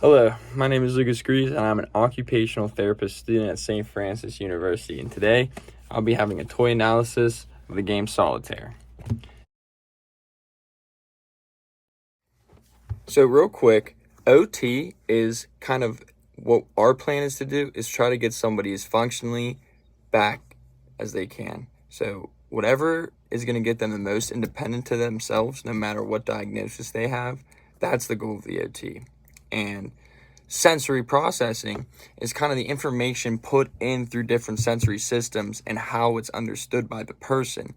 Hello, my name is Lucas Grease, and I'm an occupational therapist student at St. Francis University. And today, I'll be having a toy analysis of the game Solitaire. So real quick, OT is kind of what our plan is to do, is try to get somebody as functionally back as they can. So whatever is going to get them the most independent to themselves, no matter what diagnosis they have, that's the goal of the OT. And sensory processing is kind of the information put in through different sensory systems and how it's understood by the person.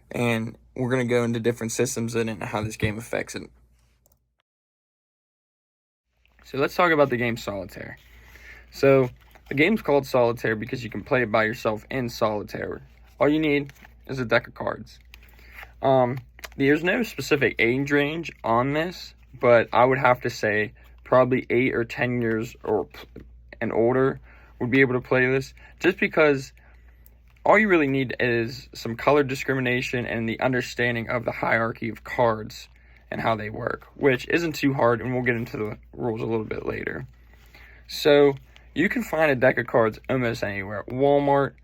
And we're going to go into different systems in it and how this game affects it. So let's talk about the game Solitaire. So the game's called Solitaire because you can play it by yourself in Solitaire. All you need is a deck of cards. There's no specific age range on this, but I would have to say probably 8 or 10 years and older would be able to play this, just because all you really need is some color discrimination and the understanding of the hierarchy of cards and how they work, which isn't too hard, and we'll get into the rules a little bit later. So you can find a deck of cards almost anywhere. Walmart,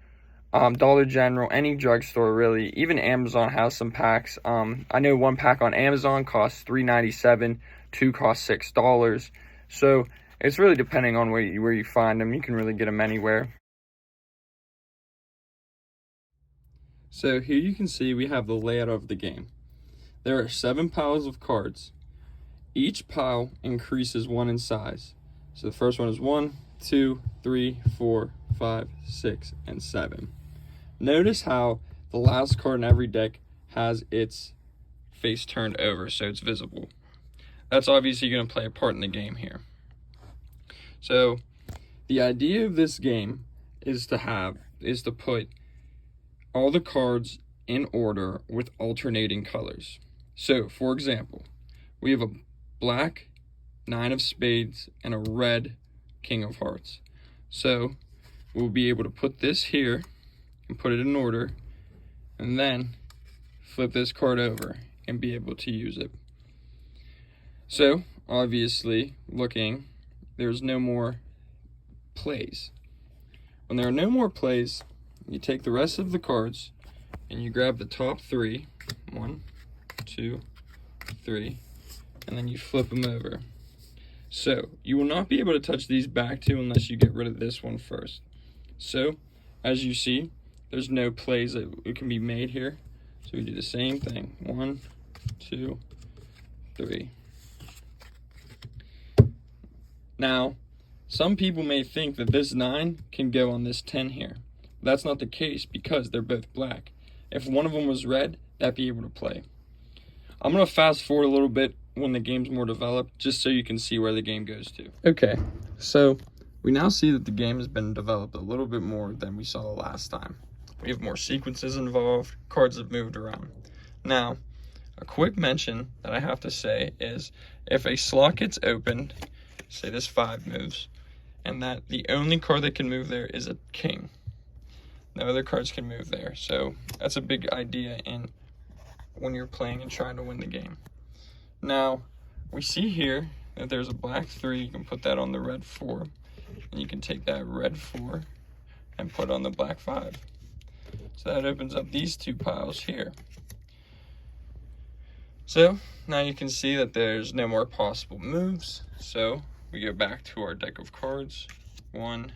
Dollar General, any drugstore really. Even Amazon has some packs. I know one pack on Amazon costs $3.97. 2 costs $6. So it's really depending on where you find them. You can really get them anywhere. So here you can see we have the layout of the game. There are 7 piles of cards. Each pile increases 1 in size. So the first one is 1, 2, 3, 4, 5, 6, and 7. Notice how the last card in every deck has its face turned over so it's visible. That's obviously going to play a part in the game here. So the idea of this game is to put all the cards in order with alternating colors. So for example, we have a black 9 of spades and a red king of hearts. So we'll be able to put this here and put it in order, and then flip this card over and be able to use it. So obviously, there's no more plays. When there are no more plays, you take the rest of the cards and you grab the top 3, 1, 2, 3, and then you flip them over. So you will not be able to touch these back 2 unless you get rid of this one first. So as you see, there's no plays that can be made here. So we do the same thing. 1, 2, 3. Now, some people may think that this 9 can go on this 10 here. That's not the case because they're both black. If one of them was red, that'd be able to play. I'm going to fast forward a little bit when the game's more developed, just so you can see where the game goes to. Okay, so we now see that the game has been developed a little bit more than we saw the last time. We have more sequences involved, cards have moved around. Now, a quick mention that I have to say is if a slot gets opened, say this 5 moves, and that the only card that can move there is a king. No other cards can move there. So that's a big idea in when you're playing and trying to win the game. Now, we see here that there's a black 3. You can put that on the red 4. And you can take that red 4 and put on the black 5. So that opens up these 2 piles here. So now you can see that there's no more possible moves. So we go back to our deck of cards. 1,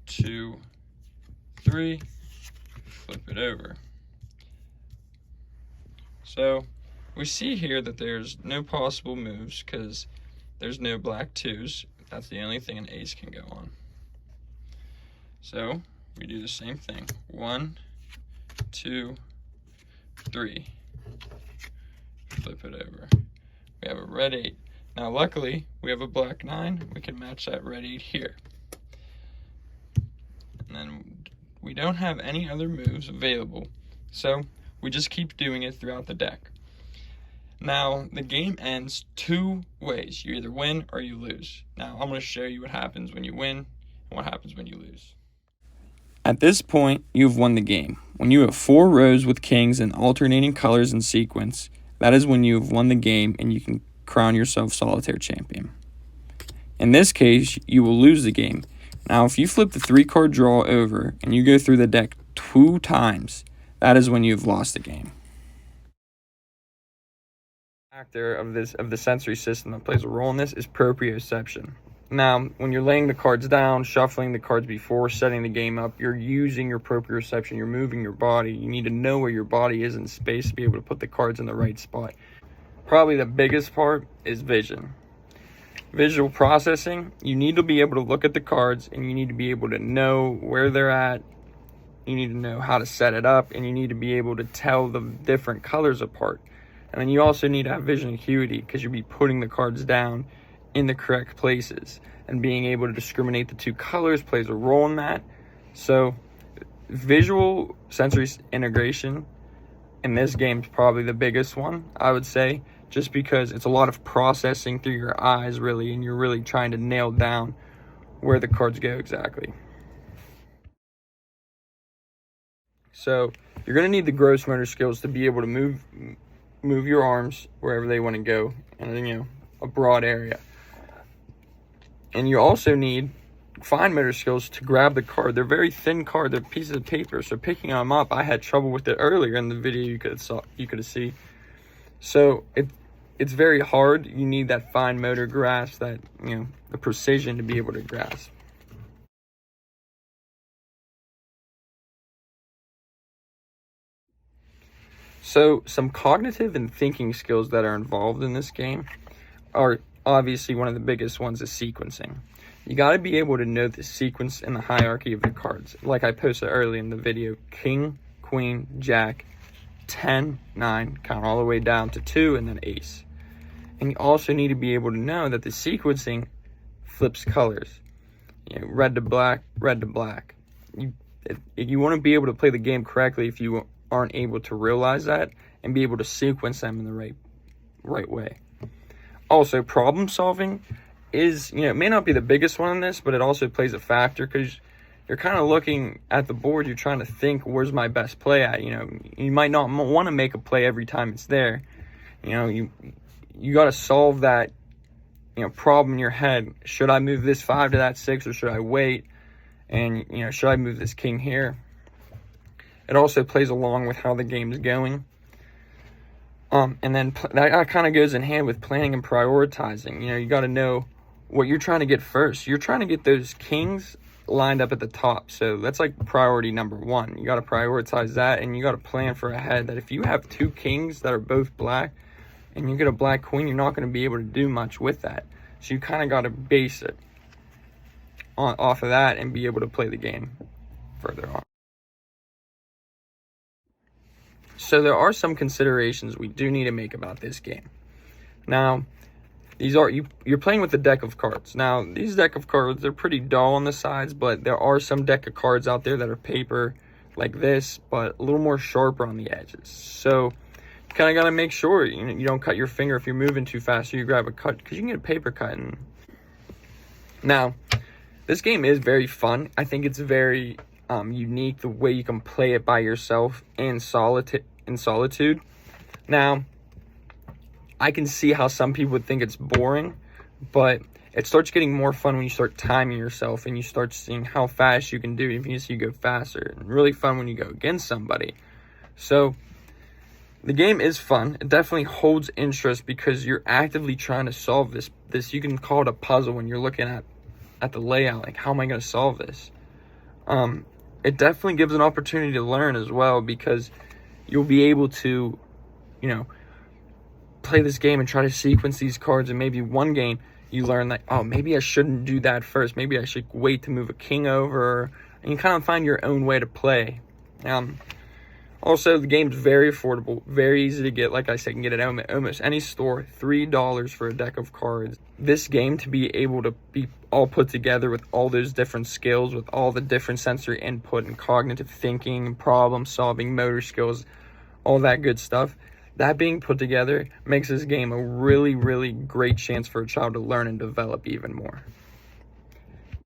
2, 3, flip it over. So we see here that there's no possible moves because there's no black 2s. That's the only thing an ace can go on. So we do the same thing. 1, 2, 3. Flip it over. We have a red 8. Now luckily, we have a black 9. We can match that red 8 here. And then we don't have any other moves available. So we just keep doing it throughout the deck. Now, the game ends 2 ways. You either win or you lose. Now, I'm going to show you what happens when you win and what happens when you lose. At this point, you've won the game. When you have 4 rows with kings in alternating colors and sequence, that is when you have won the game and you can crown yourself Solitaire champion. In this case, you will lose the game. Now, if you flip the 3-card draw over and you go through the deck 2 times, that is when you've lost the game. Factor of the sensory system that plays a role in this is proprioception. Now, when you're laying the cards down, shuffling the cards before setting the game up, you're using your proprioception, you're moving your body. You need to know where your body is in space to be able to put the cards in the right spot. Probably the biggest part is vision. Visual processing, you need to be able to look at the cards and you need to be able to know where they're at. You need to know how to set it up, and you need to be able to tell the different colors apart. And then you also need to have vision acuity, because you'll be putting the cards down in the correct places, and being able to discriminate the 2 colors plays a role in that. So visual sensory integration in this game is probably the biggest one, I would say, just because it's a lot of processing through your eyes, really, and you're really trying to nail down where the cards go exactly. So you're going to need the gross motor skills to be able to move your arms wherever they want to go, and a broad area. And you also need fine motor skills to grab the card. They're very thin card, they're pieces of paper, so picking them up, I had trouble with it earlier in the video. You could have seen. So it's very hard. You need that fine motor grasp, that the precision to be able to grasp. So some cognitive and thinking skills that are involved in this game are obviously one of the biggest ones is sequencing. You got to be able to know the sequence and the hierarchy of the cards. Like I posted earlier in the video, king, queen, jack, 10, 9, count all the way down to 2, and then ace. And you also need to be able to know that the sequencing flips colors. Red to black, red to black. You want to be able to play the game correctly if you aren't able to realize that and be able to sequence them in the right way. Also, problem solving is, it may not be the biggest one in this, but it also plays a factor, because you're kind of looking at the board, you're trying to think, where's my best play at? You might not want to make a play every time it's there. You got to solve that problem in your head. Should I move this 5 to that 6, or should I wait? And should I move this king here? It also plays along with how the game is going. And then that kind of goes in hand with planning and prioritizing. You got to know what you're trying to get first. You're trying to get those kings lined up at the top. So that's like priority number 1. You got to prioritize that, and you got to plan for ahead that if you have 2 kings that are both black and you get a black queen, you're not going to be able to do much with that. So you kind of got to base it off of that and be able to play the game further on. So there are some considerations we do need to make about this game. Now, these are you're playing with a deck of cards. Now, these deck of cards, they're pretty dull on the sides, but there are some deck of cards out there that are paper like this, but a little more sharper on the edges. So you kind of got to make sure you don't cut your finger if you're moving too fast, so you grab a cut, because you can get a paper cut. Now, this game is very fun. I think it's very unique the way you can play it by yourself in solitude. Now, I can see how some people would think it's boring, but it starts getting more fun when you start timing yourself and you start seeing how fast you can do it. If you see you go faster, and really fun when you go against somebody. So the game is fun. It definitely holds interest because you're actively trying to solve this. You can call it a puzzle when you're looking at the layout, like, how am I going to solve this? It definitely gives an opportunity to learn as well, because you'll be able to, play this game and try to sequence these cards, and maybe one game you learn that, oh, maybe I shouldn't do that first. Maybe I should wait to move a king over, and you kind of find your own way to play. Also, the game's very affordable, very easy to get. Like I said, you can get it at almost any store, $3 for a deck of cards. This game, to be able to be all put together with all those different skills, with all the different sensory input and cognitive thinking, problem solving, motor skills, all that good stuff, that being put together makes this game a really, really great chance for a child to learn and develop even more.